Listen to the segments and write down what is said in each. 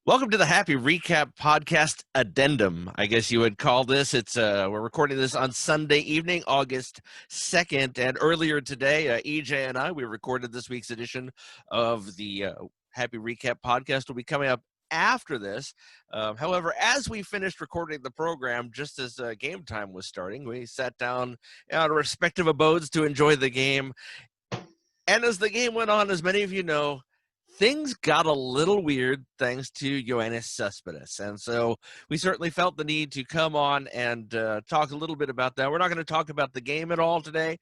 Welcome to the Happy Recap Podcast Addendum, I guess you would call this. We're recording this on Sunday evening, August 2nd, and earlier today, EJ and we recorded this week's edition of the Happy Recap Podcast. Will be coming up after this. However, as we finished recording the program, just as game time was starting, we sat down in our respective abodes to enjoy the game. And as the game went on, as many of you know, things got a little weird thanks to Cespedes. And so we certainly felt the need to come on and talk a little bit about that. We're not going to talk about the game at all today.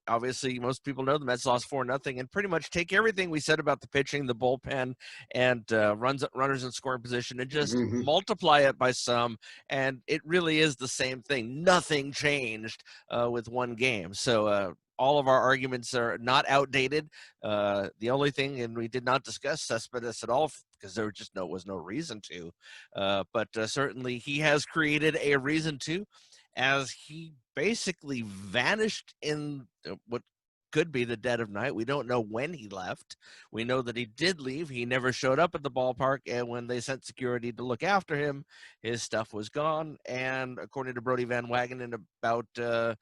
Obviously, most people know the Mets lost 4-0, and pretty much take everything we said about the pitching, the bullpen, and runners in scoring position and just multiply it by some, and it really is the same thing. Nothing changed with one game. So all of our arguments are not outdated. The only thing, and we did not discuss Cespedes at all because there just was no reason to, but certainly he has created a reason to, as he basically vanished in what could be the dead of night. We don't know when he left. We know that he did leave. He never showed up at the ballpark, and when they sent security to look after him, his stuff was gone. And according to Brody Van Wagenen, about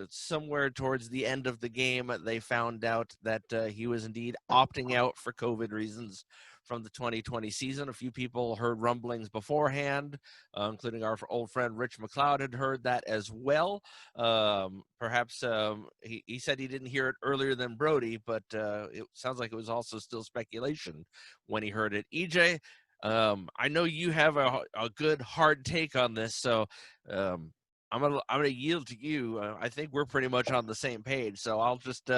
somewhere towards the end of the game, they found out that he was indeed opting out for COVID reasons from the 2020 season. A few people heard rumblings beforehand, including our old friend Rich McLeod had heard that as well. Perhaps he said he didn't hear it earlier than Brody, but it sounds like it was also still speculation when he heard it. EJ, I know you have a good hard take on this, so I'm gonna yield to you. I think we're pretty much on the same page, so I'll just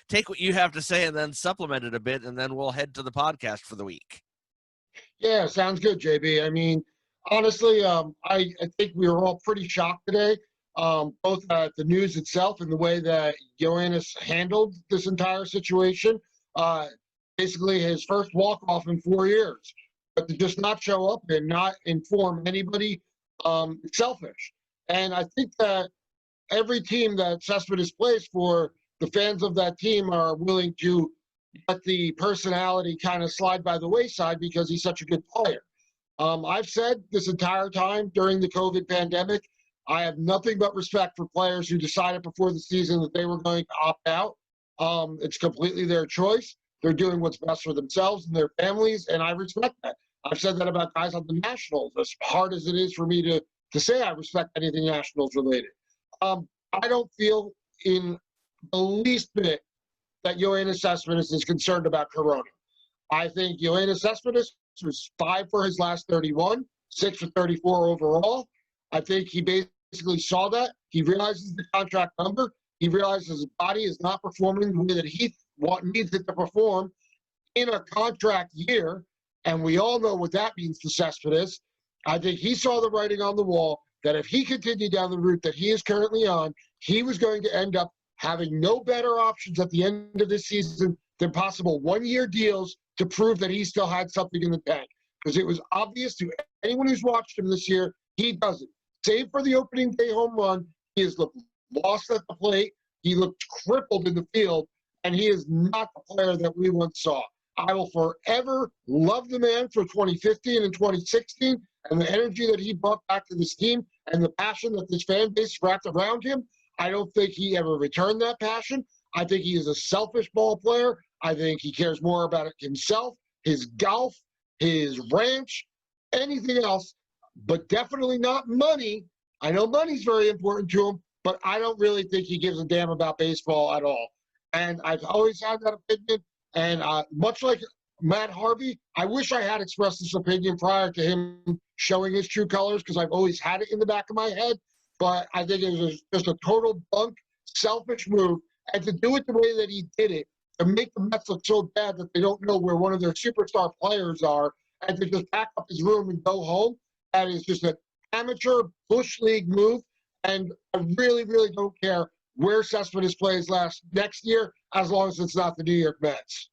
take what you have to say and then supplement it a bit, and then we'll head to the podcast for the week. Yeah, sounds good, JB. I mean, honestly, I think we were all pretty shocked today, both at the news itself and the way that Yoenis handled this entire situation. Basically, his first walk-off in 4 years, but to just not show up and not inform anybody, selfish. And I think that every team that Cespedes plays for, the fans of that team are willing to let the personality kind of slide by the wayside because he's such a good player. I've said this entire time during the COVID pandemic, I have nothing but respect for players who decided before the season that they were going to opt out. It's completely their choice. They're doing what's best for themselves and their families, and I respect that. I've said that about guys on the Nationals, as hard as it is for me to say I respect anything Nationals related. I don't feel in the least bit that Yoenis Cespedes is concerned about Corona. I think Yoenis Cespedes was 5 for his last 31, 6 for 34 overall. I think he basically saw that. He realizes the contract number. He realizes his body is not performing the way that he needs it to perform in a contract year. And we all know what that means to Cespedes. I think he saw the writing on the wall that if he continued down the route that he is currently on, he was going to end up having no better options at the end of this season than possible one-year deals to prove that he still had something in the tank. Because it was obvious to anyone who's watched him this year, he doesn't. Save for the opening day home run, he has looked lost at the plate, he looked crippled in the field, and he is not the player that we once saw. I will forever love the man for 2015 and 2016 and the energy that he brought back to this team and the passion that this fan base wrapped around him. I don't think he ever returned that passion. I think he is a selfish ball player. I think he cares more about it himself, his golf, his ranch, anything else, but definitely not money. I know money's very important to him, but I don't really think he gives a damn about baseball at all. And I've always had that opinion. And much like Matt Harvey, I wish I had expressed this opinion prior to him showing his true colors because I've always had it in the back of my head. But I think it was just a total bunk, selfish move. And to do it the way that he did it, to make the Mets look so bad that they don't know where one of their superstar players are, and to just pack up his room and go home, that is just an amateur Bush League move. And I really, really don't care where Cespedes plays next year, as long as it's not the New York Mets.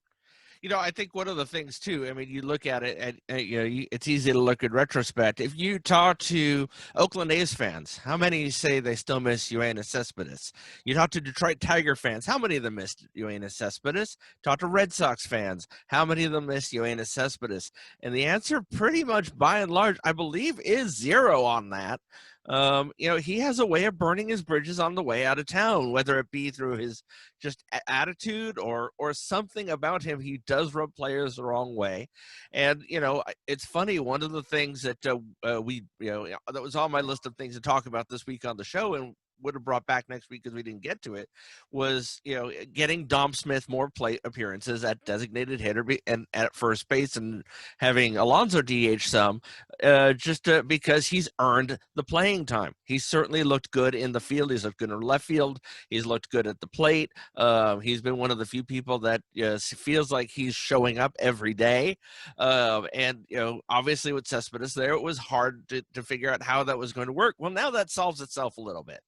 I think one of the things too, I mean, you look at it and it's easy to look in retrospect. If you talk to Oakland A's fans, how many say they still miss Yoenis Cespedes? You talk to Detroit Tiger fans, how many of them miss Yoenis Cespedes? Talk to Red Sox fans, how many of them miss Yoenis Cespedes? And the answer pretty much by and large, I believe, is zero on that. He has a way of burning his bridges on the way out of town, whether it be through his just attitude or something about him. He does rub players the wrong way. And it's funny, one of the things that we that was on my list of things to talk about this week on the show, and would have brought back next week because we didn't get to it, was getting Dom Smith more plate appearances at designated hitter and at first base, and having Alonso DH some, because he's earned the playing time. He's certainly looked good in the field. He's looked good in left field. He's looked good at the plate. He's been one of the few people that feels like he's showing up every day. And obviously with Cespedes there, it was hard to figure out how that was going to work. Well, now that solves itself a little bit.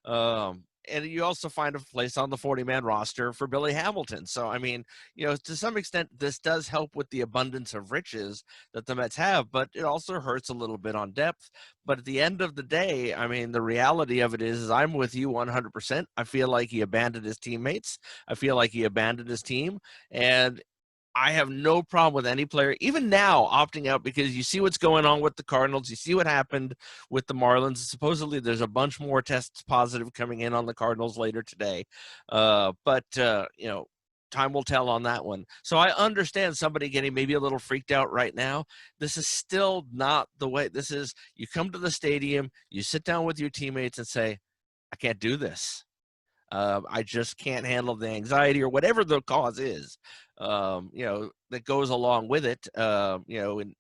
And you also find a place on the 40-man roster for Billy Hamilton. So, I mean, to some extent, this does help with the abundance of riches that the Mets have, but it also hurts a little bit on depth. But at the end of the day, I mean, the reality of it is I'm with you 100%. I feel like he abandoned his teammates. I feel like he abandoned his team. And I have no problem with any player, even now, opting out, because you see what's going on with the Cardinals. You see what happened with the Marlins. Supposedly, there's a bunch more tests positive coming in on the Cardinals later today. But time will tell on that one. So I understand somebody getting maybe a little freaked out right now. This is still not the way. This is, you come to the stadium, you sit down with your teammates and say, I can't do this. I just can't handle the anxiety or whatever the cause is, that goes along with it. And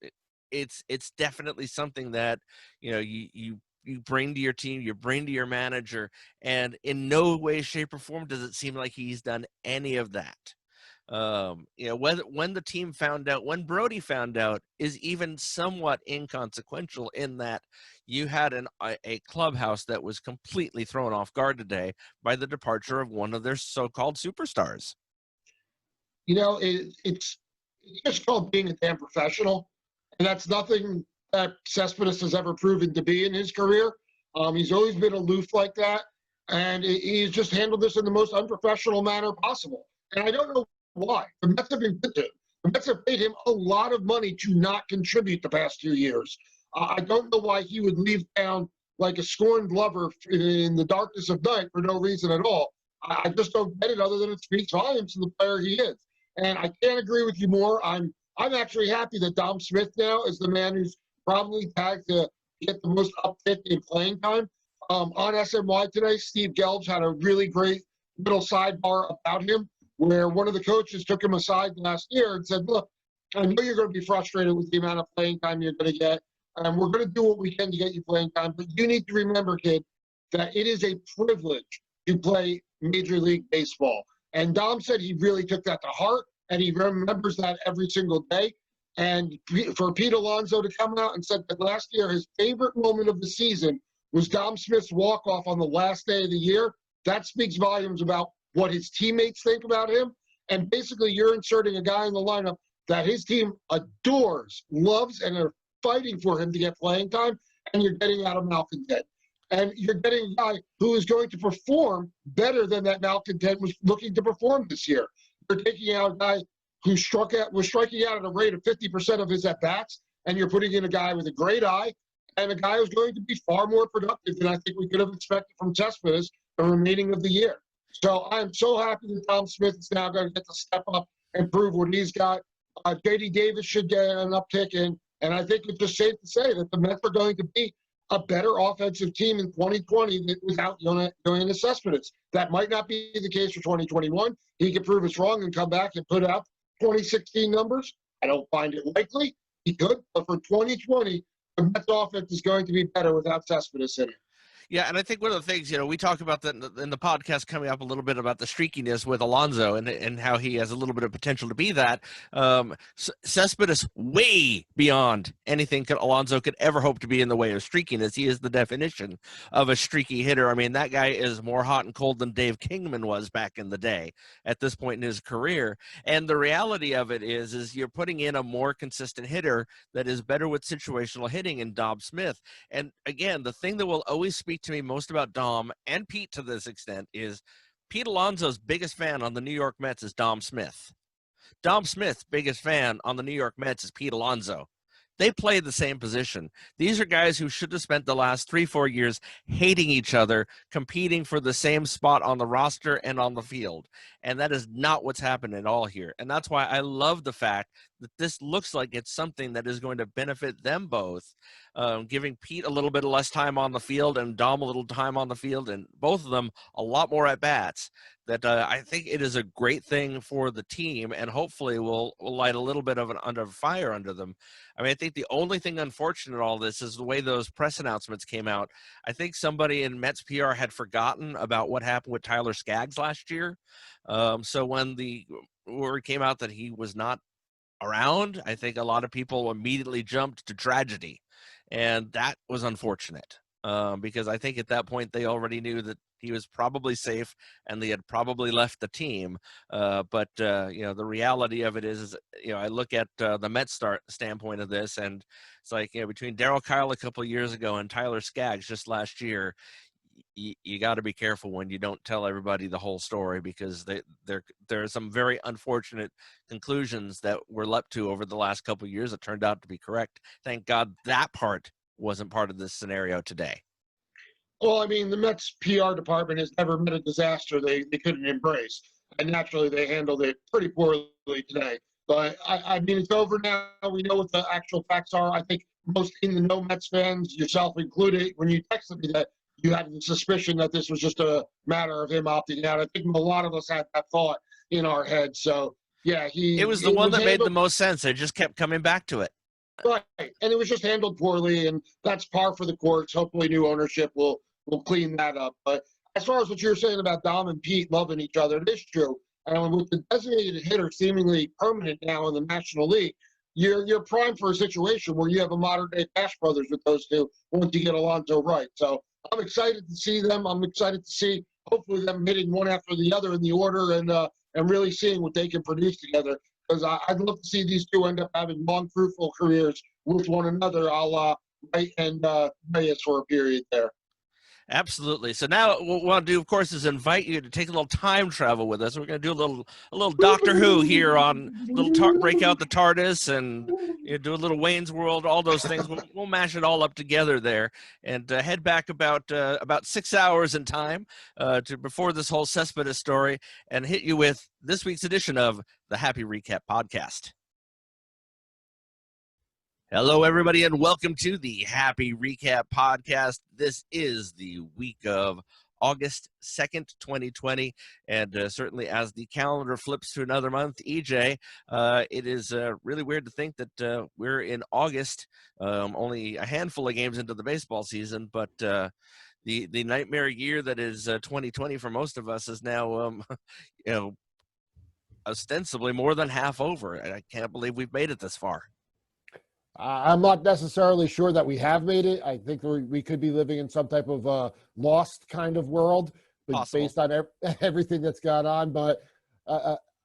it's definitely something that, you bring to your team, you bring to your manager, and in no way, shape, or form does it seem like he's done any of that. When the team found out, when Brody found out, is even somewhat inconsequential in that you had a clubhouse that was completely thrown off guard today by the departure of one of their so-called superstars. It's just called being a damn professional, and that's nothing that Cespedes has ever proven to be in his career. He's always been aloof like that, and he's just handled this in the most unprofessional manner possible. And I don't know why. The Mets have been good to him. The Mets have paid him a lot of money to not contribute the past 2 years. I don't know why he would leave town like a scorned lover in the darkness of night for no reason at all. I just don't get it, other than it speaks volumes to the player he is. And I can't agree with you more. I'm actually happy that Dom Smith now is the man who's probably tagged to get the most uptick in playing time. On SNY today, Steve Gelge had a really great little sidebar about him, where one of the coaches took him aside last year and said, look, I know you're going to be frustrated with the amount of playing time you're going to get, and we're going to do what we can to get you playing time, but you need to remember, kid, that it is a privilege to play Major League Baseball. And Dom said he really took that to heart, and he remembers that every single day. And for Pete Alonso to come out and said that last year his favorite moment of the season was Dom Smith's walk-off on the last day of the year, that speaks volumes about what his teammates think about him. And basically you're inserting a guy in the lineup that his team adores, loves, and are fighting for him to get playing time, and you're getting out of malcontent. And you're getting a guy who is going to perform better than that malcontent was looking to perform this year. You're taking out a guy who was striking out at a rate of 50% of his at-bats, and you're putting in a guy with a great eye and a guy who's going to be far more productive than I think we could have expected from Cespedes the remaining of the year. So I'm so happy that Dom Smith is now going to get to step up and prove what he's got. J.D. Davis should get an uptick in, and I think it's just safe to say that the Mets are going to be a better offensive team in 2020 without Yoenis Cespedes. That might not be the case for 2021. He could prove us wrong and come back and put out 2016 numbers. I don't find it likely. He could, but for 2020, the Mets offense is going to be better without Cespedes in it. Yeah, and I think one of the things, we talk about that in the podcast coming up a little bit about the streakiness with Alonso and how he has a little bit of potential to be that. Cespedes way beyond anything Alonso could ever hope to be in the way of streakiness. He is the definition of a streaky hitter. I mean, that guy is more hot and cold than Dave Kingman was back in the day at this point in his career. And the reality of it is you're putting in a more consistent hitter that is better with situational hitting in Dom Smith. And again, the thing that will always speak to me most about Dom and Pete to this extent is Pete Alonso's biggest fan on the New York Mets is Dom Smith. Dom Smith's biggest fan on the New York Mets is Pete Alonso. They play the same position. These are guys who should have spent the last 3-4 years hating each other, competing for the same spot on the roster and on the field. And that is not what's happened at all here. And that's why I love the fact that this looks like it's something that is going to benefit them both, giving Pete a little bit less time on the field and Dom a little time on the field, and both of them a lot more at bats. That I think it is a great thing for the team, and hopefully will light a little bit of an under fire under them. I mean, I think the only thing unfortunate in all this is the way those press announcements came out. I think somebody in Mets PR had forgotten about what happened with Tyler Skaggs last year. So when the word came out that he was not around, I think a lot of people immediately jumped to tragedy, and that was unfortunate. Because I think at that point they already knew that he was probably safe and they had probably left the team. But the reality of it is I look at the Mets standpoint of this, and it's like, between Darryl Kyle a couple of years ago and Tyler Skaggs just last year, you got to be careful when you don't tell everybody the whole story, because there are some very unfortunate conclusions that were leapt to over the last couple of years that turned out to be correct. Thank God that part wasn't part of this scenario today. Well, I mean, the Mets PR department has never been a disaster they couldn't embrace. And naturally, they handled it pretty poorly today. But, I mean, it's over now. We know what the actual facts are. I think most in the know Mets fans, yourself included, when you texted me that you had the suspicion that this was just a matter of him opting out. I think a lot of us had that thought in our heads. So, yeah, it was the one that made the most sense. I just kept coming back to it. Right. And it was just handled poorly, and that's par for the course. Hopefully new ownership will clean that up. But as far as what you're saying about Dom and Pete loving each other, it is true. And with the designated hitter seemingly permanent now in the National League, you're primed for a situation where you have a modern-day Bash Brothers with those two once you get Alonso right. So I'm excited to see them. I'm excited to see, hopefully, them hitting one after the other in the order and really seeing what they can produce together. Because I'd love to see these two end up having long, fruitful careers with one another, a la Wright and Reyes for a period there. Absolutely. So now what we want to do, of course, is invite you to take a little time travel with us. We're going to do a little Doctor Who here on break out the TARDIS and do a little Wayne's World, all those things. We'll mash it all up together there and head back about 6 hours in time to before this whole Cespedes story, and hit you with this week's edition of the Happy Recap Podcast. Hello, everybody, and welcome to the Happy Recap Podcast. This is the week of August 2nd, 2020, and certainly as the calendar flips to another month, EJ, it is really weird to think that we're in August, only a handful of games into the baseball season, but the nightmare year that is 2020 for most of us is now, ostensibly more than half over, and I can't believe we've made it this far. I'm not necessarily sure that we have made it. I think we could be living in some type of lost kind of world, but based on everything that's gone on. But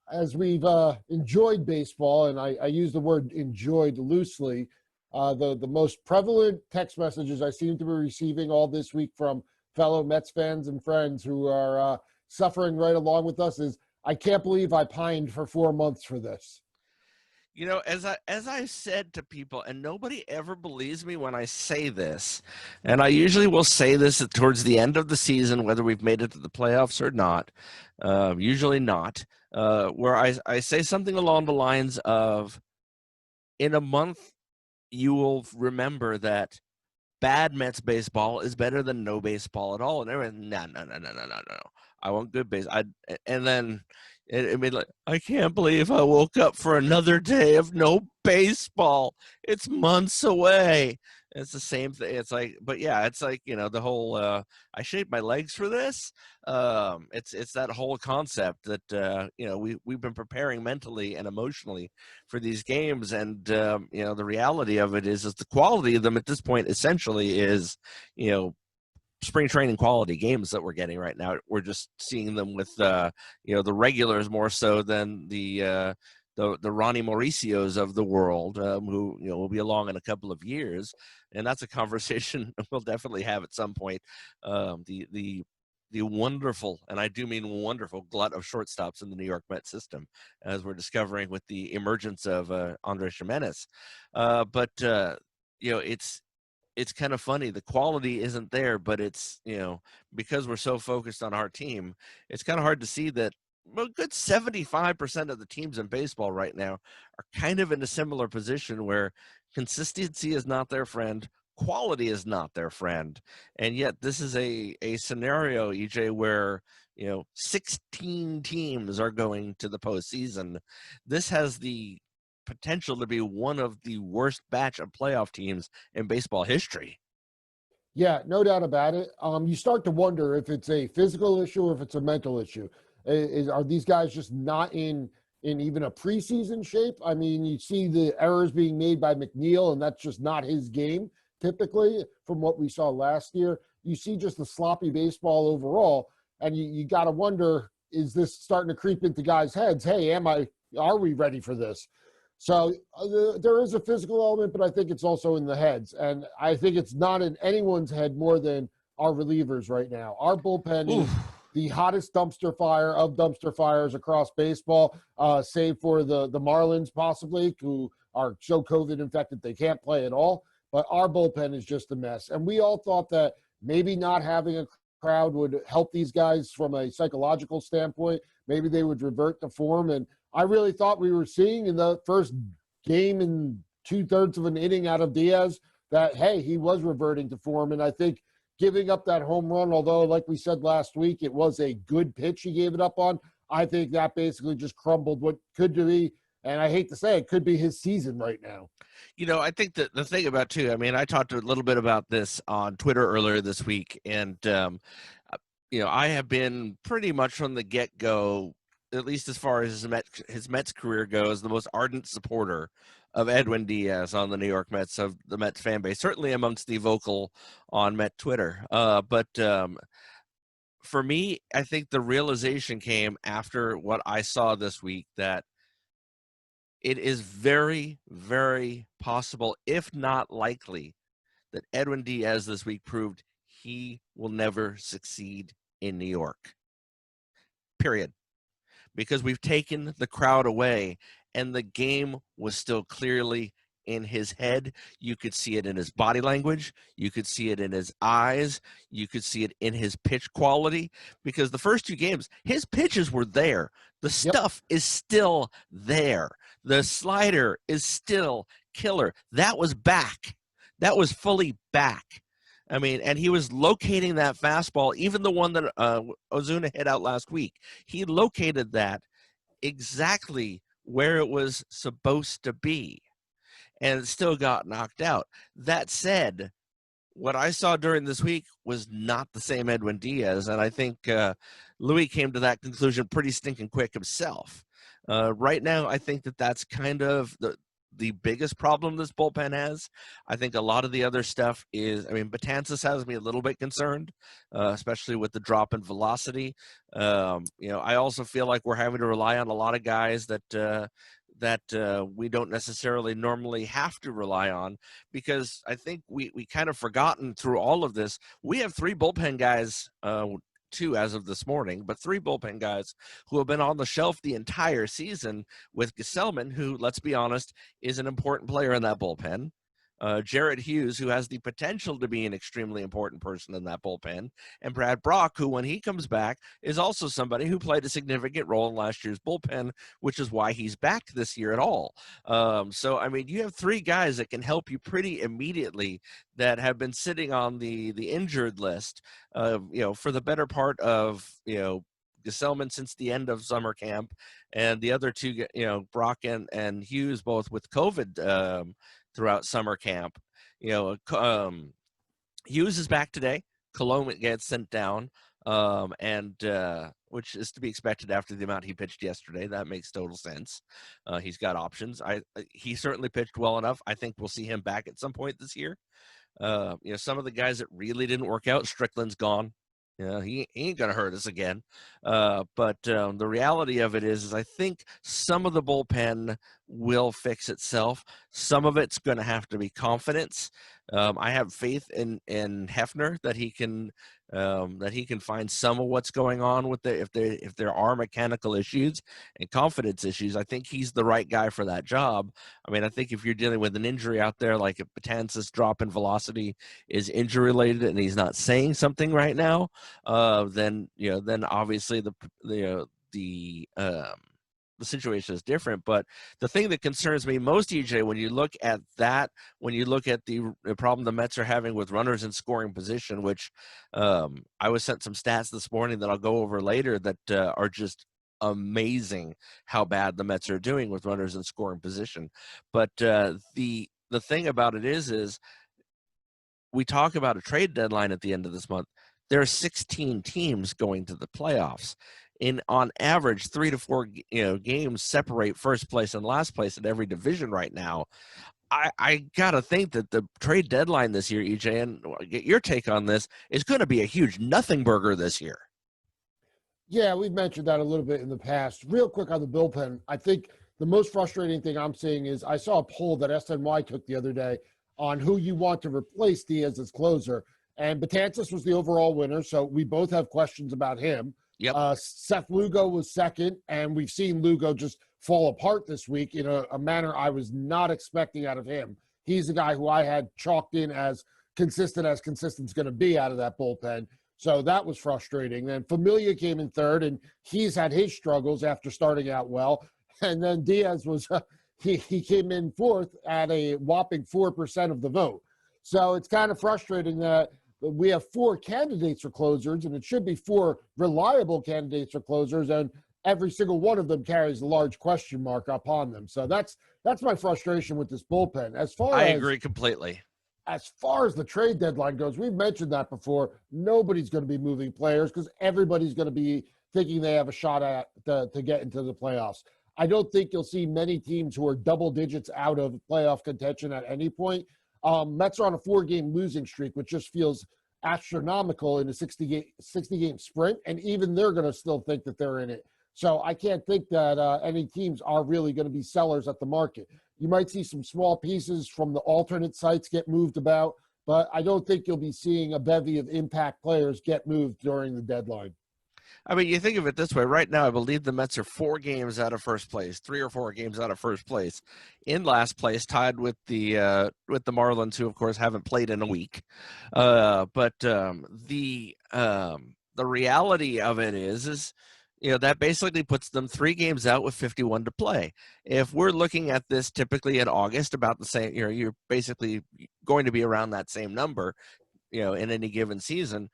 as we've enjoyed baseball, and I use the word enjoyed loosely, the most prevalent text messages I seem to be receiving all this week from fellow Mets fans and friends who are suffering right along with us is, I can't believe I pined for 4 months for this. As I said to people, and nobody ever believes me when I say this, and I usually will say this towards the end of the season, whether we've made it to the playoffs or not, usually not, where I say something along the lines of, in a month, you will remember that bad Mets baseball is better than no baseball at all. And everyone, no. I want good baseball. And then I can't believe I woke up for another day of no baseball. It's months away. It's the same thing. It's like, but yeah, it's like, the whole I shaped my legs for this. It's that whole concept that we've been preparing mentally and emotionally for these games, and the reality of it is the quality of them at this point essentially is, spring training quality games that we're getting right now. We're just seeing them with the regulars more so than the Ronnie Mauricios of the world, who will be along in a couple of years, and that's a conversation we'll definitely have at some point. The wonderful, and I do mean wonderful, glut of shortstops in the New York Mets system, as we're discovering with the emergence of Andres Gimenez. But it's kind of funny. The quality isn't there, but it's, because we're so focused on our team, it's kind of hard to see that a good 75% of the teams in baseball right now are kind of in a similar position where consistency is not their friend, quality is not their friend. And yet this is a scenario, EJ, where 16 teams are going to the postseason. This has the potential to be one of the worst batch of playoff teams in baseball history. Yeah, no doubt about it. You start to wonder if it's a physical issue or if it's a mental issue. Are these guys just not in even a preseason shape? I mean, you see the errors being made by McNeil, and that's just not his game typically from what we saw last year. You see just the sloppy baseball overall, and you got to wonder, is this starting to creep into guys' heads? Hey, are we ready for this? So there is a physical element, but I think it's also in the heads. And I think it's not in anyone's head more than our relievers right now. Our bullpen is the hottest dumpster fire of dumpster fires across baseball, save for the Marlins possibly, who are so COVID infected they can't play at all. But our bullpen is just a mess. And we all thought that maybe not having a crowd would help these guys from a psychological standpoint. Maybe they would revert to form. And I really thought we were seeing in the first game in 2/3 of an inning out of Diaz that, hey, he was reverting to form. And I think giving up that home run, although, like we said last week, it was a good pitch he gave it up on, I think that basically just crumbled what could be, and I hate to say it, could be his season right now. I think that the thing about, too, I mean, I talked a little bit about this on Twitter earlier this week, and, I have been pretty much from the get-go, at least as far as his Mets career goes, the most ardent supporter of Edwin Diaz on the New York Mets, of the Mets fan base, certainly amongst the vocal on Met Twitter. But for me, I think the realization came after what I saw this week, that it is very, very possible, if not likely, that Edwin Diaz this week proved he will never succeed in New York. Period. Because we've taken the crowd away, and the game was still clearly in his head. You could see it in his body language. You could see it in his eyes. You could see it in his pitch quality, because the first two games, his pitches were there. The stuff is still there. The slider is still killer. That was back. That was fully back. I mean, and he was locating that fastball, even the one that Ozuna hit out last week. He located that exactly where it was supposed to be, and it still got knocked out. That said, what I saw during this week was not the same Edwin Diaz, and I think Louis came to that conclusion pretty stinking quick himself. Right now, I think that that's kind of the biggest problem this bullpen has. I think a lot of the other stuff is, I mean, Betances has me a little bit concerned, especially with the drop in velocity. I also feel like we're having to rely on a lot of guys that we don't necessarily normally have to rely on, because I think we kind of forgotten through all of this. We have three bullpen guys, two as of this morning, but three bullpen guys who have been on the shelf the entire season, with Gesellman, who, let's be honest, is an important player in that bullpen. Jarrett Hughes, who has the potential to be an extremely important person in that bullpen, and Brad Brock, who, when he comes back, is also somebody who played a significant role in last year's bullpen, which is why he's back this year at all. So, I mean, you have three guys that can help you pretty immediately that have been sitting on the injured list, for the better part of, Gesellman since the end of summer camp, and the other two, Brock and Hughes, both with COVID throughout summer camp. Hughes is back today. Cologne gets sent down, and which is to be expected after the amount he pitched yesterday. That makes total sense. He's got options. He certainly pitched well enough. I think we'll see him back at some point this year. Some of the guys that really didn't work out, Strickland's gone. He ain't gonna hurt us again. But the reality of it is I think some of the bullpen will fix itself. Some of it's going to have to be confidence. I have faith in Hefner that he can find some of what's going on with if there are mechanical issues and confidence issues. I think he's the right guy for that job. I mean, I think if you're dealing with an injury out there, like if Betances' drop in velocity is injury related and he's not saying something right now, then obviously the situation is different. But the thing that concerns me most, EJ, when you look at the problem the Mets are having with runners in scoring position, which I was sent some stats this morning that I'll go over later that are just amazing how bad the Mets are doing with runners in scoring position. But the thing about it is we talk about a trade deadline at the end of this month. There are 16 teams going to the playoffs. On average, 3 to 4 games separate first place and last place in every division right now. I gotta think that the trade deadline this year, EJ, and get your take on this, is going to be a huge nothing burger this year. Yeah, we've mentioned that a little bit in the past. Real quick on the bullpen, I think the most frustrating thing I'm seeing is I saw a poll that SNY took the other day on who you want to replace Diaz as closer, and Betances was the overall winner, so we both have questions about him. Yep. Seth Lugo was second, and we've seen Lugo just fall apart this week in a manner I was not expecting out of him. He's the guy who I had chalked in as consistent's going to be out of that bullpen. So that was frustrating. Then Familia came in third, and he's had his struggles after starting out well. And then Diaz was he came in fourth at a whopping 4% of the vote. So it's kind of frustrating that we have 4 candidates for closers, and it should be 4 reliable candidates for closers, and every single one of them carries a large question mark upon them. So that's my frustration with this bullpen. I agree completely. As far as the trade deadline goes, we've mentioned that before. Nobody's going to be moving players because everybody's going to be thinking they have a shot at to get into the playoffs. I don't think you'll see many teams who are double digits out of playoff contention at any point. Mets are on a 4-game losing streak, which just feels astronomical in a 60-game sprint, and even they're going to still think that they're in it. So I can't think that any teams are really going to be sellers at the market. You might see some small pieces from the alternate sites get moved about, but I don't think you'll be seeing a bevy of impact players get moved during the deadline. I mean, you think of it this way. Right now, I believe the Mets are 4 games out of first place, 3 or 4 games out of first place, in last place, tied with the Marlins, who of course haven't played in a week. But the reality of it is that basically puts them 3 games out with 51 to play. If we're looking at this typically in August, about the same, you're basically going to be around that same number, in any given season.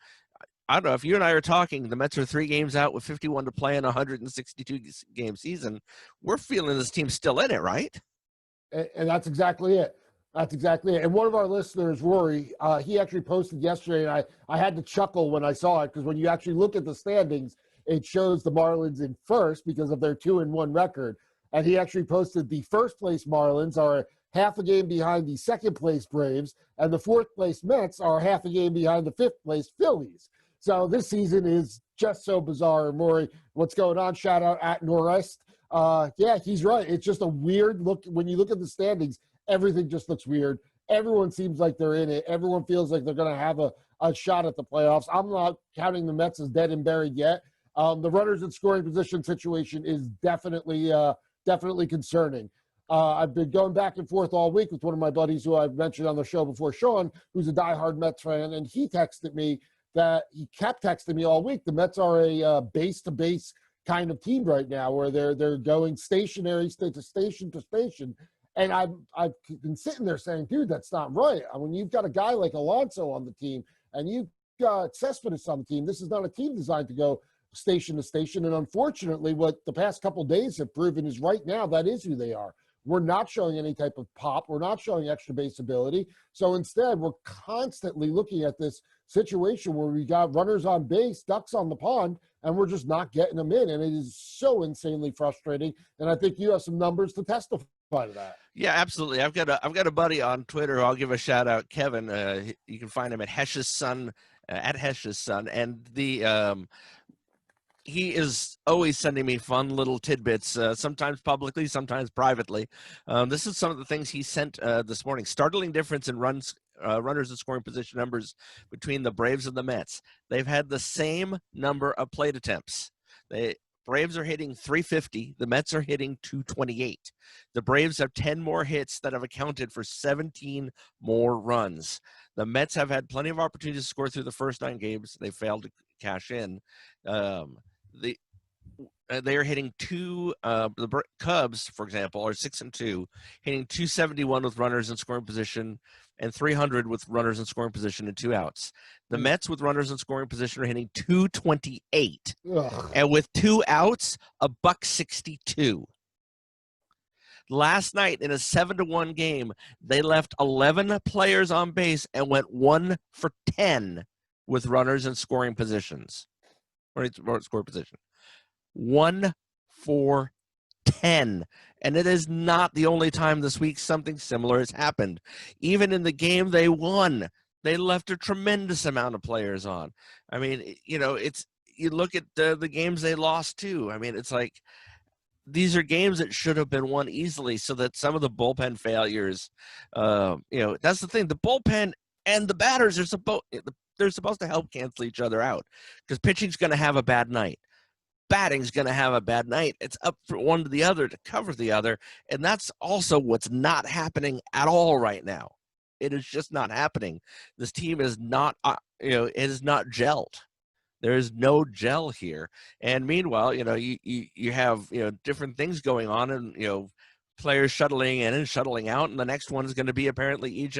I don't know if you and I are talking, the Mets are 3 games out with 51 to play in a 162 game season. We're feeling this team's still in it, right? And that's exactly it. That's exactly it. And one of our listeners, Rory, he actually posted yesterday, and I had to chuckle when I saw it, because when you actually look at the standings, it shows the Marlins in first because of their 2-1 record. And he actually posted the first place Marlins are half a game behind the second place Braves, and the fourth place Mets are half a game behind the fifth place Phillies. So this season is just so bizarre. Maury, what's going on? Shout out at Norest. Yeah, he's right. It's just a weird look. When you look at the standings, everything just looks weird. Everyone seems like they're in it. Everyone feels like they're going to have a shot at the playoffs. I'm not counting the Mets as dead and buried yet. The runners in scoring position situation is definitely concerning. I've been going back and forth all week with one of my buddies who I've mentioned on the show before, Sean, who's a diehard Mets fan, and he texted me that he kept texting me all week. The Mets are a base-to-base kind of team right now, where they're going stationary to station to station. And I've been sitting there saying, dude, that's not right. I mean, you've got a guy like Alonso on the team, and you've got Cespedes on the team. This is not a team designed to go station to station. And unfortunately, what the past couple days have proven is right now that is who they are. We're not showing any type of pop. We're not showing extra base ability. So instead, we're constantly looking at this situation where we got runners on base, ducks on the pond, and we're just not getting them in. And it is so insanely frustrating. And I think you have some numbers to testify to that. Yeah, absolutely. I've got a buddy on Twitter who I'll give a shout out, Kevin. You can find him at Hesh's Son, at Hesh's Son, and he is always sending me fun little tidbits, sometimes publicly, sometimes privately. This is some of the things he sent this morning. Startling difference in runners and scoring position numbers between the Braves and the Mets. They've had the same number of plate attempts. Braves are hitting 350. The Mets are hitting 228. The Braves have 10 more hits that have accounted for 17 more runs. The Mets have had plenty of opportunities to score through the first 9 games. They failed to cash in. They are hitting the Cubs, for example, are 6-2, hitting 271 with runners in scoring position and 300 with runners in scoring position and 2 outs. The Mets with runners in scoring position are hitting 228, and with 2 outs, $162. Last night in a 7-1 game, they left 11 players on base and went 1 for 10 with runners in scoring positions. Or score position. 1 for 10. And it is not the only time this week something similar has happened. Even in the game they won, they left a tremendous amount of players on. I mean, you look at the games they lost too. I mean, it's like these are games that should have been won easily, so that some of the bullpen failures, that's the thing. The bullpen and the batters are they're supposed to help cancel each other out, because pitching's going to have a bad night. Batting's going to have a bad night. It's up for one to the other to cover the other, and that's also what's not happening at all right now. It is just not happening. This team is not, it is not gelled. There is no gel here. And meanwhile, you have different things going on, and players shuttling in and shuttling out, and the next one is going to be apparently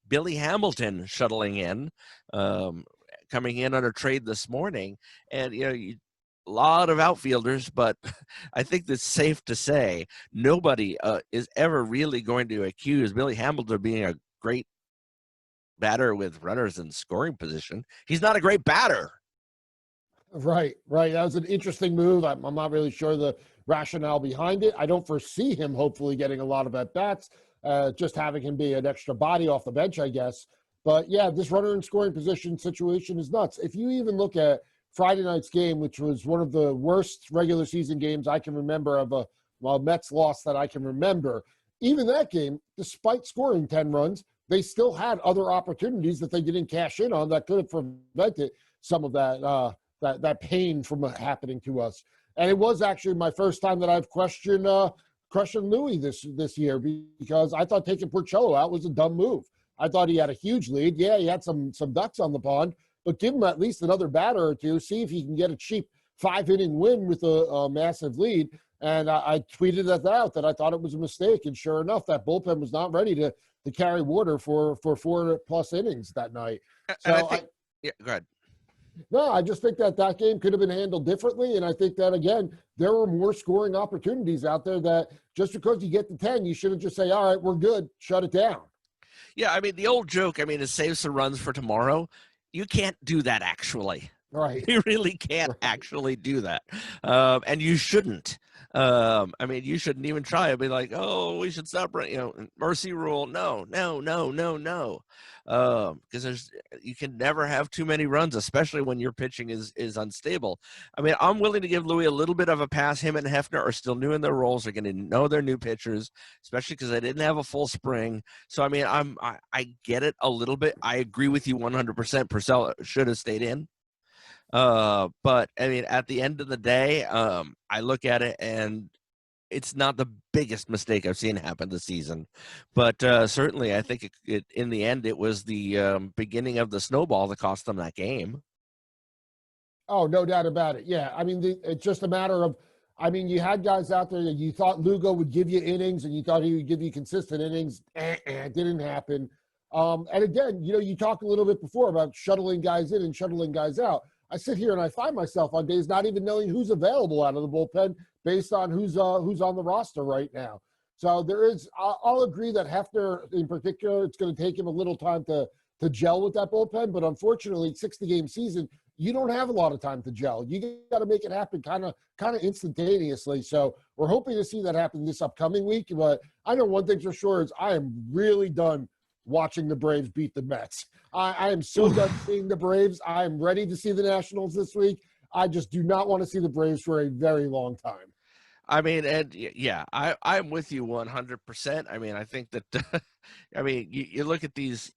Billy Hamilton shuttling in, coming in on a trade this morning. And a lot of outfielders, but I think it's safe to say nobody is ever really going to accuse Billy Hamilton of being a great batter with runners in scoring position. He's not a great batter. Right. That was an interesting move. I'm not really sure the rationale behind it. I don't foresee him hopefully getting a lot of at-bats, just having him be an extra body off the bench, I guess. But yeah, this runner in scoring position situation is nuts. If you even look at Friday night's game, which was one of the worst regular season games I can remember of a Mets loss that I can remember, even that game, despite scoring 10 runs, they still had other opportunities that they didn't cash in on that could have prevented some of that pain from happening to us. And it was actually my first time that I've questioned Louis this year, because I thought taking Porcello out was a dumb move. I thought he had a huge lead. Yeah, he had some ducks on the pond, but give him at least another batter or two, see if he can get a cheap 5-inning win with a massive lead. And I tweeted that I thought it was a mistake. And sure enough, that bullpen was not ready to carry water for 4+ innings that night. So yeah, go ahead. No, I just think that game could have been handled differently. And I think that, again, there were more scoring opportunities out there that just because you get to 10, you shouldn't just say, all right, we're good, shut it down. Yeah, I mean, the old joke, is save some runs for tomorrow. You can't do that, actually. Right. You really can't actually do that. And you shouldn't. You shouldn't even try. It'd be like, oh, we should stop, mercy rule. No. Because you can never have too many runs, especially when your pitching is unstable. I'm willing to give Louis a little bit of a pass. Him and Hefner are still new in their roles. They're going to know their new pitchers, especially because they didn't have a full spring. So, I get it a little bit. I agree with you 100%. Purcell should have stayed in. But at the end of the day, I look at it and it's not the biggest mistake I've seen happen this season, but certainly I think it in the end, it was the beginning of the snowball that cost them that game. Oh, no doubt about it. Yeah. It's just a matter of, you had guys out there that you thought Lugo would give you innings and you thought he would give you consistent innings. It didn't happen. And again, you talked a little bit before about shuttling guys in and shuttling guys out. I sit here and I find myself on days not even knowing who's available out of the bullpen based on who's on the roster right now. So there is, I'll agree that Hefner in particular, it's going to take him a little time to gel with that bullpen. But unfortunately, 60-game season, you don't have a lot of time to gel. You got to make it happen kind of instantaneously. So we're hoping to see that happen this upcoming week. But I know one thing for sure is I am really done watching the Braves beat the Mets. I am so done seeing the Braves. I am ready to see the Nationals this week. I just do not want to see the Braves for a very long time. I mean, and yeah, I'm with you 100%. I mean, I think that, I mean, you look at these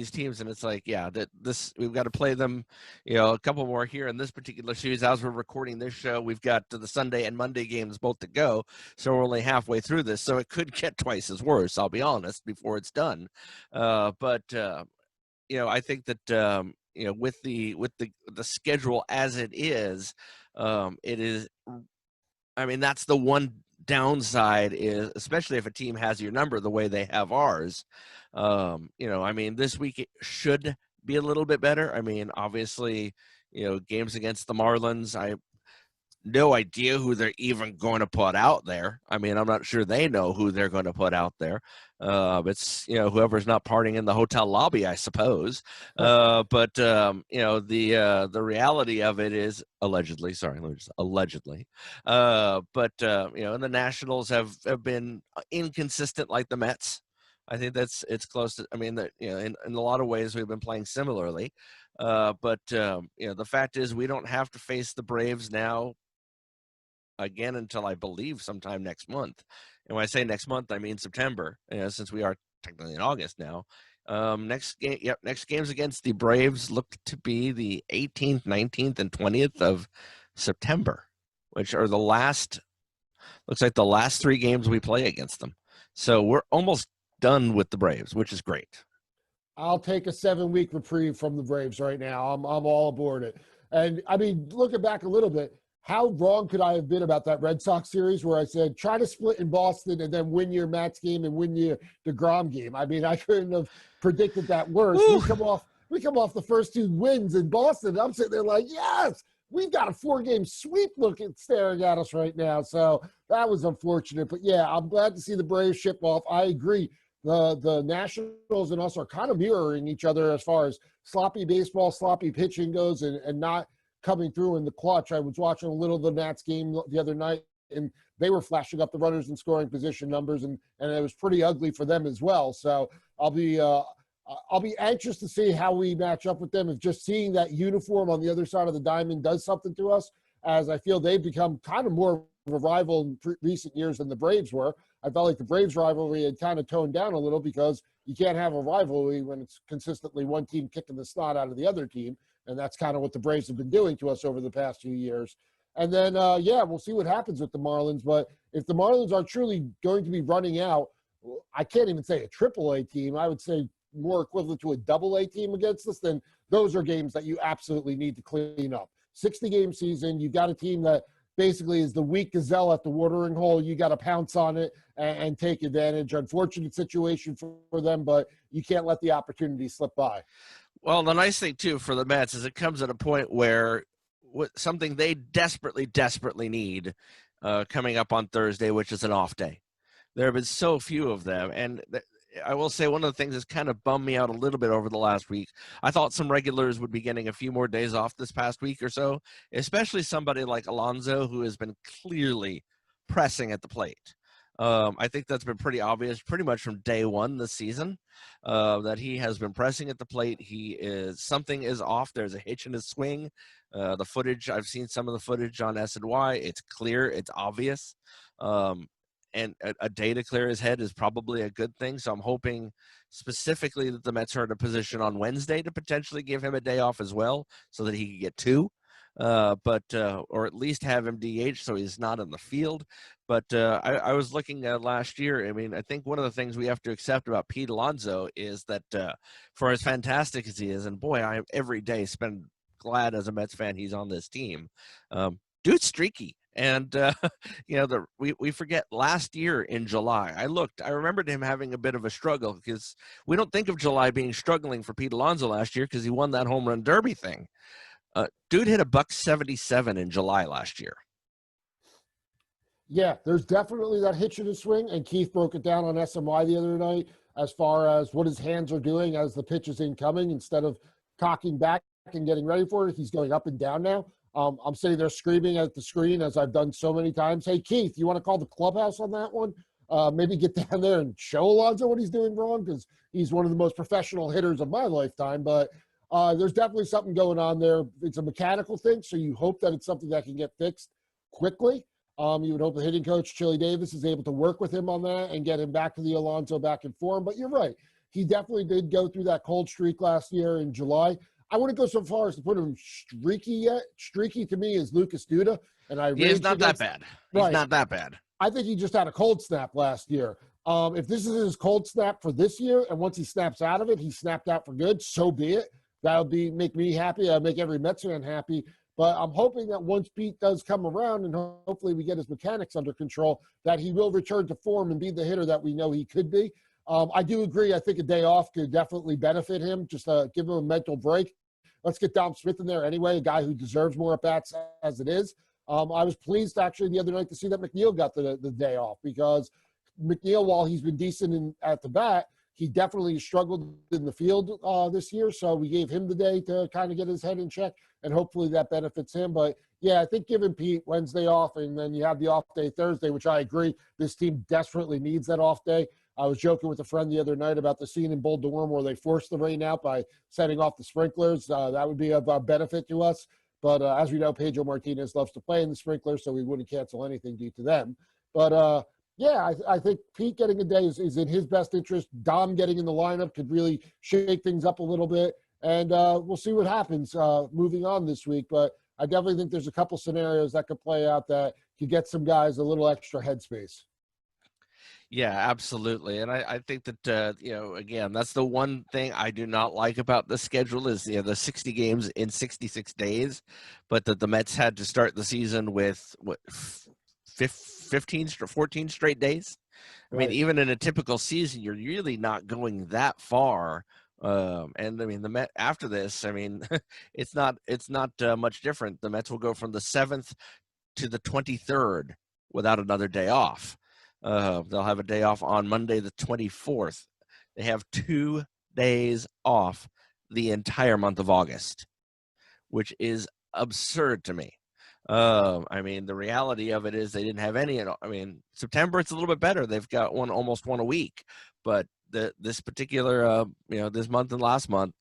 teams and it's like, yeah, that we've got to play them, a couple more here in this particular series. As we're recording this show, we've got the Sunday and Monday games both to go. So we're only halfway through this. So it could get twice as worse, I'll be honest, before it's done. But I think that, with the schedule as it is, I mean, that's the one downside is, especially if a team has your number the way they have ours. I mean, this week it should be a little bit better. I mean, obviously, games against the Marlins, I have no idea who they're even going to put out there. I mean, I'm not sure they know who they're going to put out there. It's, whoever's not partying in the hotel lobby, I suppose. But the reality of it is allegedly, and the Nationals have been inconsistent like the Mets. I think it's close to, I mean, that, in a lot of ways we've been playing similarly. But the fact is we don't have to face the Braves now again until I believe sometime next month. And when I say next month, I mean September, since we are technically in August now. Next games against the Braves look to be the 18th, 19th, and 20th of September, which are looks like the last 3 games we play against them. So we're almost done with the Braves, which is great. I'll take a 7-week reprieve from the Braves right now. I'm all aboard it. And I mean, looking back a little bit, how wrong could I have been about that Red Sox series where I said, try to split in Boston and then win your Mets game and win your DeGrom game? I mean, I couldn't have predicted that worse. We come off the first 2 wins in Boston. And I'm sitting there like, yes, we've got a 4-game sweep staring at us right now. So that was unfortunate. But yeah, I'm glad to see the Braves ship off. I agree. The Nationals and us are kind of mirroring each other as far as sloppy baseball, sloppy pitching goes, and not coming through in the clutch. I was watching a little of the Nats game the other night, and they were flashing up the runners in scoring position numbers, and it was pretty ugly for them as well. So I'll be anxious to see how we match up with them. If just seeing that uniform on the other side of the diamond does something to us, as I feel they've become kind of more of a rival in recent years than the Braves were. I felt like the Braves rivalry had kind of toned down a little because you can't have a rivalry when it's consistently one team kicking the snot out of the other team. And that's kind of what the Braves have been doing to us over the past few years. And then, we'll see what happens with the Marlins. But if the Marlins are truly going to be running out, I can't even say a triple-A team. I would say more equivalent to a double-A team against us, then those are games that you absolutely need to clean up. 60-game season, you've got a team that basically is the weak gazelle at the watering hole. You got to pounce on it and take advantage. Unfortunate situation for them, but you can't let the opportunity slip by. Well, the nice thing, too, for the Mets is it comes at a point where something they desperately, desperately need coming up on Thursday, which is an off day. There have been so few of them, and I will say one of the things that's kind of bummed me out a little bit over the last week. I thought some regulars would be getting a few more days off this past week or so, especially somebody like Alonso, who has been clearly pressing at the plate. I think that's been pretty obvious pretty much from day one this season, that he has been pressing at the plate. Something is off. There's a hitch in his swing. The footage, I've seen some of the footage on S&Y. It's clear. It's obvious. And a day to clear his head is probably a good thing. So I'm hoping specifically that the Mets are in a position on Wednesday to potentially give him a day off as well so that he can get 2. Or at least have him DH so he's not in the field. But I was looking at last year. I mean, I think one of the things we have to accept about Pete Alonso is that for as fantastic as he is, and boy, I every day spend glad as a Mets fan he's on this team. Dude's streaky. And, we forget last year in July, I remembered him having a bit of a struggle because we don't think of July being struggling for Pete Alonso last year because he won that home run derby thing. Dude hit a $177 in July last year. Yeah, there's definitely that hitch in his swing, and Keith broke it down on SMY the other night as far as what his hands are doing as the pitch is incoming. Instead of cocking back and getting ready for it, he's going up and down now. I'm sitting there screaming at the screen, as I've done so many times. Hey, Keith, you want to call the clubhouse on that one? Maybe get down there and show Alonso what he's doing wrong, because he's one of the most professional hitters of my lifetime. But there's definitely something going on there. It's a mechanical thing, so you hope that it's something that can get fixed quickly. You would hope the hitting coach, Chili Davis, is able to work with him on that and get him back to the Alonso back in form. But you're right. He definitely did go through that cold streak last year in July. I wouldn't go so far as to put him streaky yet. Streaky to me is Lucas Duda. And he's not that bad. He's not that bad. I think he just had a cold snap last year. If this is his cold snap for this year, and once he snaps out of it, he snapped out for good, so be it. That'll make me happy. I'll make every Mets fan happy. But I'm hoping that once Pete does come around and hopefully we get his mechanics under control, that he will return to form and be the hitter that we know he could be. I do agree. I think a day off could definitely benefit him, just give him a mental break. Let's get Dom Smith in there anyway, a guy who deserves more at-bats as it is. I was pleased actually the other night to see that McNeil got the day off, because McNeil, while he's been decent at the bat, he definitely struggled in the field this year. So we gave him the day to kind of get his head in check, and hopefully that benefits him. But yeah, I think giving Pete Wednesday off, and then you have the off day Thursday, which I agree, this team desperately needs that off day. I was joking with a friend the other night about the scene in Bull Durham where they forced the rain out by setting off the sprinklers. That would be of benefit to us. But as we know, Pedro Martinez loves to play in the sprinklers, so we wouldn't cancel anything due to them. But yeah, I think Pete getting a day is in his best interest. Dom getting in the lineup could really shake things up a little bit. And we'll see what happens moving on this week. But I definitely think there's a couple scenarios that could play out that could get some guys a little extra headspace. Yeah, absolutely. And I think that, again, that's the one thing I do not like about the schedule is, the 60 games in 66 days, but that the Mets had to start the season with, 14 straight days. I mean, even in a typical season, you're really not going that far. And I mean, the Met after this, I mean, it's not much different. The Mets will go from the 7th to the 23rd without another day off. They'll have a day off on Monday, the 24th. They have 2 days off the entire month of August, which is absurd to me. I mean, the reality of it is they didn't have any. I mean, September, it's a little bit better. They've got almost one a week, but this particular, this month and last month,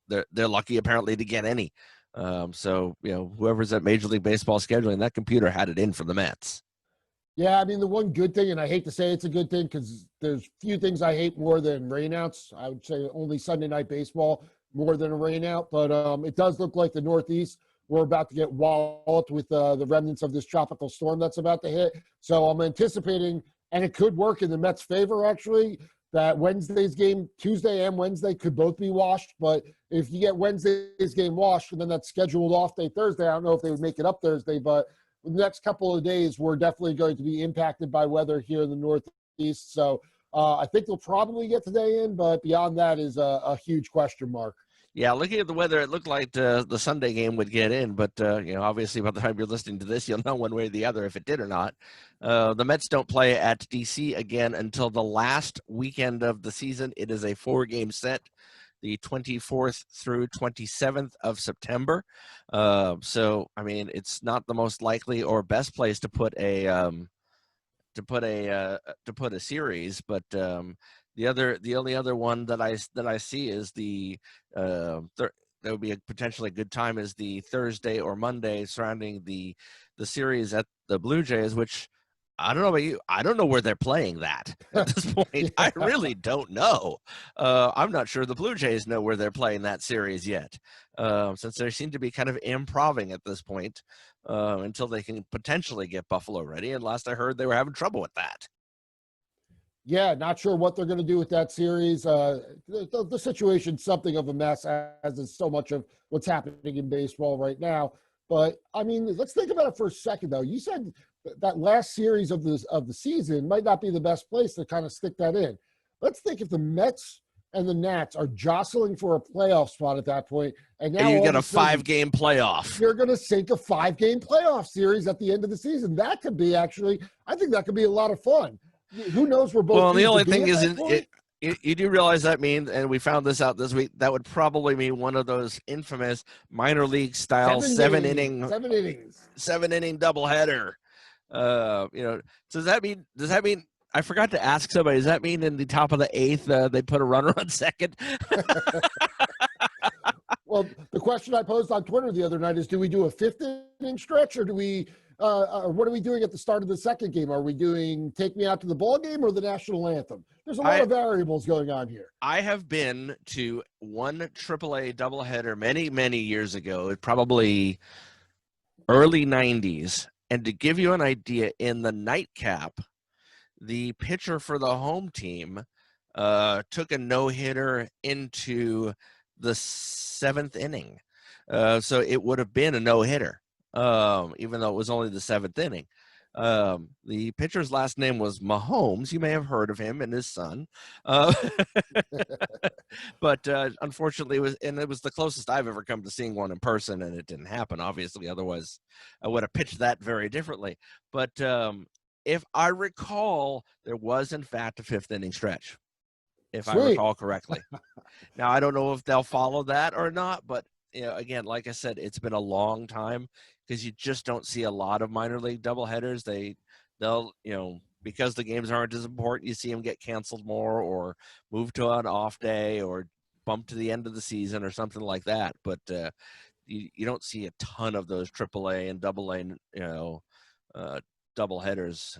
they're lucky apparently to get any. So, whoever's at Major League Baseball scheduling, that computer had it in for the Mets. Yeah, I mean, the one good thing, and I hate to say it's a good thing because there's few things I hate more than rainouts. I would say only Sunday Night Baseball more than a rainout, but it does look like the Northeast, we're about to get walloped with the remnants of this tropical storm that's about to hit. So I'm anticipating, and it could work in the Mets' favor, actually, that Wednesday's game, Tuesday and Wednesday, could both be washed. But if you get Wednesday's game washed and then that scheduled off day Thursday, I don't know if they would make it up Thursday, but the next couple of days, we're definitely going to be impacted by weather here in the Northeast. So I think they'll probably get today in, but beyond that is a huge question mark. Yeah, looking at the weather, it looked like the Sunday game would get in, but obviously by the time you're listening to this, you'll know one way or the other if it did or not. The Mets don't play at D.C. again until the last weekend of the season. It is a 4-game set, the 24th through 27th of September. So, I mean, it's not the most likely or best place to put a series, but the only other one that I see is that would be potentially a good time is the Thursday or Monday surrounding the series at the Blue Jays, which I don't know about you. I don't know where they're playing that at this point. I really don't know. I'm not sure the Blue Jays know where they're playing that series yet, since they seem to be kind of improving at this point until they can potentially get Buffalo ready. And last I heard, they were having trouble with that. Yeah, not sure what they're going to do with that series. The situation's something of a mess, as is so much of what's happening in baseball right now. But, I mean, let's think about it for a second, though. You said that last series of the season might not be the best place to kind of stick that in. Let's think if the Mets and the Nats are jostling for a playoff spot at that point. And now you get a 5-game playoff. You're going to sink a 5-game playoff series at the end of the season. That could be actually, I think that could be a lot of fun. Who knows where both. Well, the only thing is, you do realize that means, and we found this out this week, that would probably mean one of those infamous minor league style 7-inning doubleheader. Does that mean? I forgot to ask somebody. Does that mean in the top of the 8th they put a runner on second? Well, the question I posed on Twitter the other night is: do we do a 5th-inning stretch, or do we? Or what are we doing at the start of the second game? Are we doing "Take Me Out to the Ball Game" or the national anthem? There's a lot of variables going on here. I have been to one AAA doubleheader many, many years ago, probably early 90s. And to give you an idea, in the nightcap, the pitcher for the home team took a no-hitter into the 7th inning. So it would have been a no-hitter. Even though it was only the 7th inning. The pitcher's last name was Mahomes. You may have heard of him and his son. But unfortunately, it was the closest I've ever come to seeing one in person, and it didn't happen, obviously. Otherwise, I would have pitched that very differently. But if I recall, there was, in fact, a 5th-inning stretch, if I recall correctly. Now, I don't know if they'll follow that or not, but again, like I said, it's been a long time because you just don't see a lot of minor league doubleheaders. They'll because the games aren't as important, you see them get canceled more or moved to an off day or bumped to the end of the season or something like that. But you don't see a ton of those AAA and AA, doubleheaders.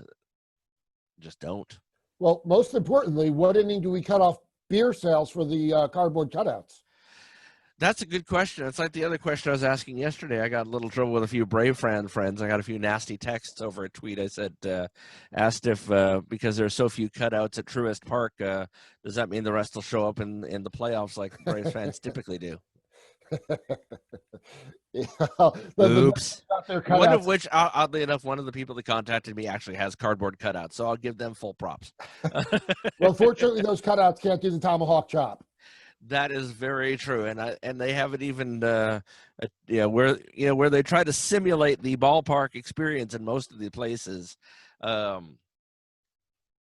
Just don't. Well, most importantly, what inning do we cut off beer sales for the cardboard cutouts? That's a good question. It's like the other question I was asking yesterday. I got a little trouble with a few Brave friends. I got a few nasty texts over a tweet. I said, asked if because there are so few cutouts at Truist Park, does that mean the rest will show up in the playoffs like Braves fans typically do? Oops. One of which, oddly enough, one of the people that contacted me actually has cardboard cutouts, so I'll give them full props. Well, fortunately, those cutouts can't do the tomahawk chop. That is very true, and they haven't even where they try to simulate the ballpark experience in most of the places.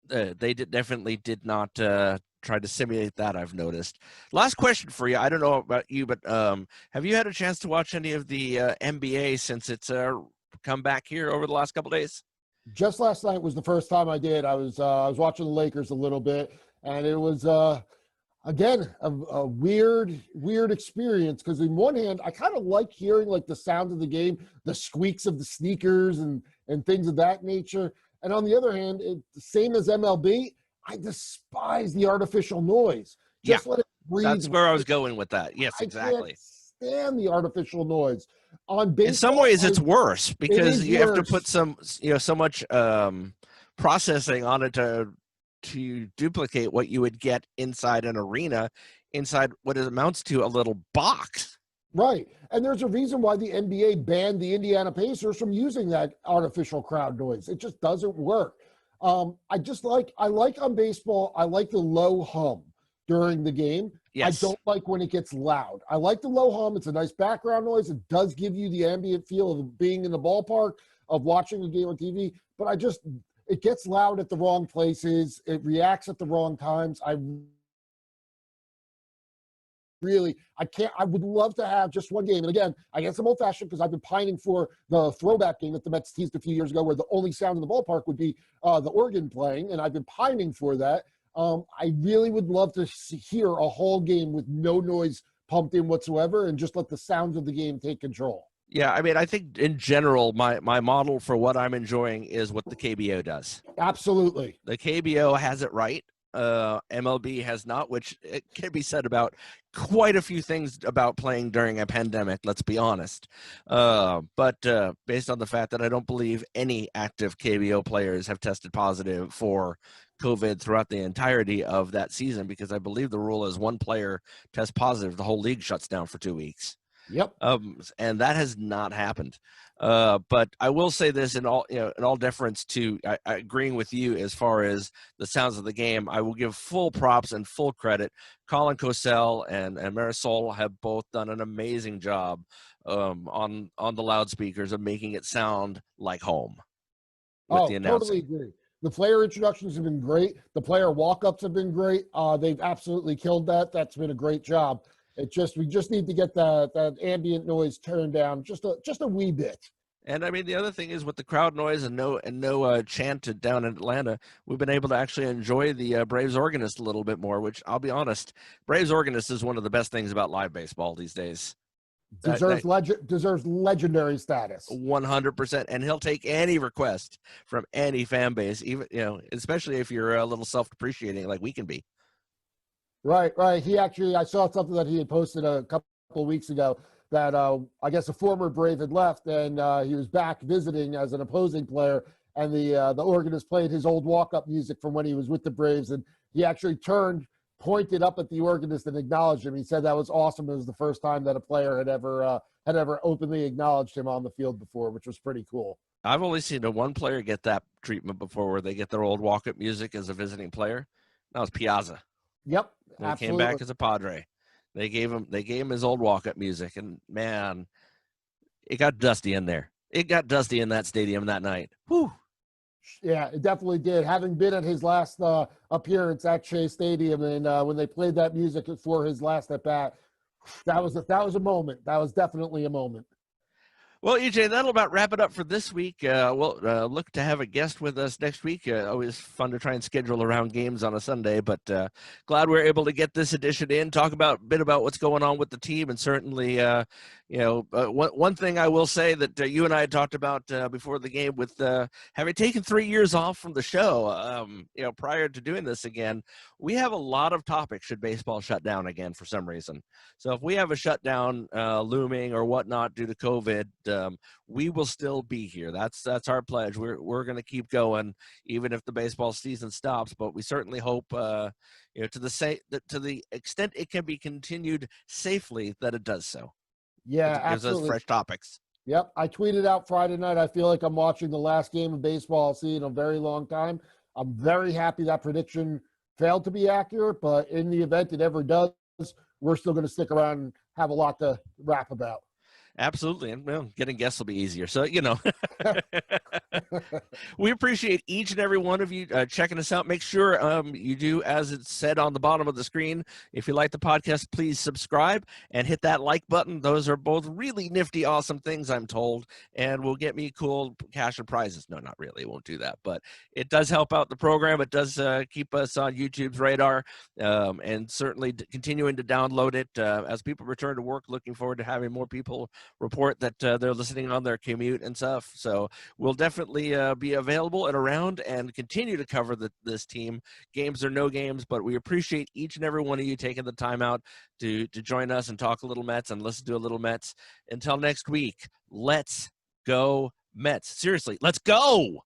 They definitely did not try to simulate that. I've noticed. Last question for you. I don't know about you, but have you had a chance to watch any of the NBA since it's come back here over the last couple of days? Just last night was the first time I did. I was watching the Lakers a little bit, and it was. Again, a weird experience because on one hand, I kind of like hearing like the sound of the game, the squeaks of the sneakers and things of that nature. And on the other hand, same as MLB, I despise the artificial noise. Just let it breathe. That's where I was going with that. Yes, exactly. I can't stand the artificial noise. On baseball, in some ways, it's worse because you have to put so much processing on it to duplicate what you would get inside an arena, inside what it amounts to a little box. Right. And there's a reason why the NBA banned the Indiana Pacers from using that artificial crowd noise. It just doesn't work. I like on baseball, I like the low hum during the game. Yes. I don't like when it gets loud. I like the low hum. It's a nice background noise. It does give you the ambient feel of being in the ballpark, of watching a game on TV. But it gets loud at the wrong places. It reacts at the wrong times. I would love to have just one game. And again, I guess I'm old fashioned because I've been pining for the throwback game that the Mets teased a few years ago where the only sound in the ballpark would be the organ playing. And I've been pining for that. I really would love to hear a whole game with no noise pumped in whatsoever and just let the sounds of the game take control. Yeah, I mean, I think in general, my model for what I'm enjoying is what the KBO does. Absolutely. The KBO has it right. MLB has not, which it can be said about quite a few things about playing during a pandemic, let's be honest. But based on the fact that I don't believe any active KBO players have tested positive for COVID throughout the entirety of that season, because I believe the rule is one player tests positive, the whole league shuts down for 2 weeks. Yep. And that has not happened. But I will say this in all deference to I agreeing with you as far as the sounds of the game. I will give full props and full credit. Colin Cosell and Marisol have both done an amazing job on the loudspeakers of making it sound like home with the announcing. Totally agree. The player introductions have been great. The player walk-ups have been great. They've absolutely killed that. That's been a great job. We just need to get that ambient noise turned down just a wee bit. And I mean, the other thing is with the crowd noise and no chant down in Atlanta, we've been able to actually enjoy the Braves organist a little bit more. Which I'll be honest, Braves organist is one of the best things about live baseball these days. Deserves legendary status. 100%, and he'll take any request from any fan base, even especially if you're a little self-depreciating like we can be. Right. I saw something that he had posted a couple of weeks ago that I guess a former Brave had left, and he was back visiting as an opposing player, and the organist played his old walk-up music from when he was with the Braves, and he actually pointed up at the organist and acknowledged him. He said that was awesome. It was the first time that a player had ever openly acknowledged him on the field before, which was pretty cool. I've only seen one player get that treatment before, where they get their old walk-up music as a visiting player. That was Piazza. Yep, when he came back as a Padre. They gave him his old walk-up music, and man, it got dusty in there. It got dusty in that stadium that night. Whew. Yeah, it definitely did. Having been at his last appearance at Shea Stadium, and when they played that music for his last at bat, that was a moment. That was definitely a moment. Well, EJ, that'll about wrap it up for this week. We'll look to have a guest with us next week. Always fun to try and schedule around games on a Sunday, but glad we're able to get this edition in, talk a bit about what's going on with the team, and certainly, one thing I will say that you and I had talked about before the game, with having taken 3 years off from the show, prior to doing this again, we have a lot of topics should baseball shut down again for some reason. So if we have a shutdown looming or whatnot due to COVID, we will still be here. That's our pledge. We're going to keep going even if the baseball season stops. But we certainly hope, to the extent it can be continued safely, that it does so. Yeah, it gives absolutely. us fresh topics. Yep, I tweeted out Friday night. I feel like I'm watching the last game of baseball I'll see in a very long time. I'm very happy that prediction failed to be accurate, but in the event it ever does, we're still going to stick around and have a lot to rap about. Absolutely. And getting guests will be easier. So, we appreciate each and every one of you checking us out. Make sure you do, as it's said on the bottom of the screen. If you like the podcast, please subscribe and hit that like button. Those are both really nifty, awesome things, I'm told, and will get me cool cash and prizes. No, not really. It won't do that, but it does help out the program. It does keep us on YouTube's radar, and certainly continuing to download it as people return to work. Looking forward to having more people report that they're listening on their commute and stuff. So we'll definitely be available and around and continue to cover this team, games or no games. But we appreciate each and every one of you taking the time out to join us and talk a little Mets and listen to a little Mets. Until next week, let's go Mets. Seriously, let's go.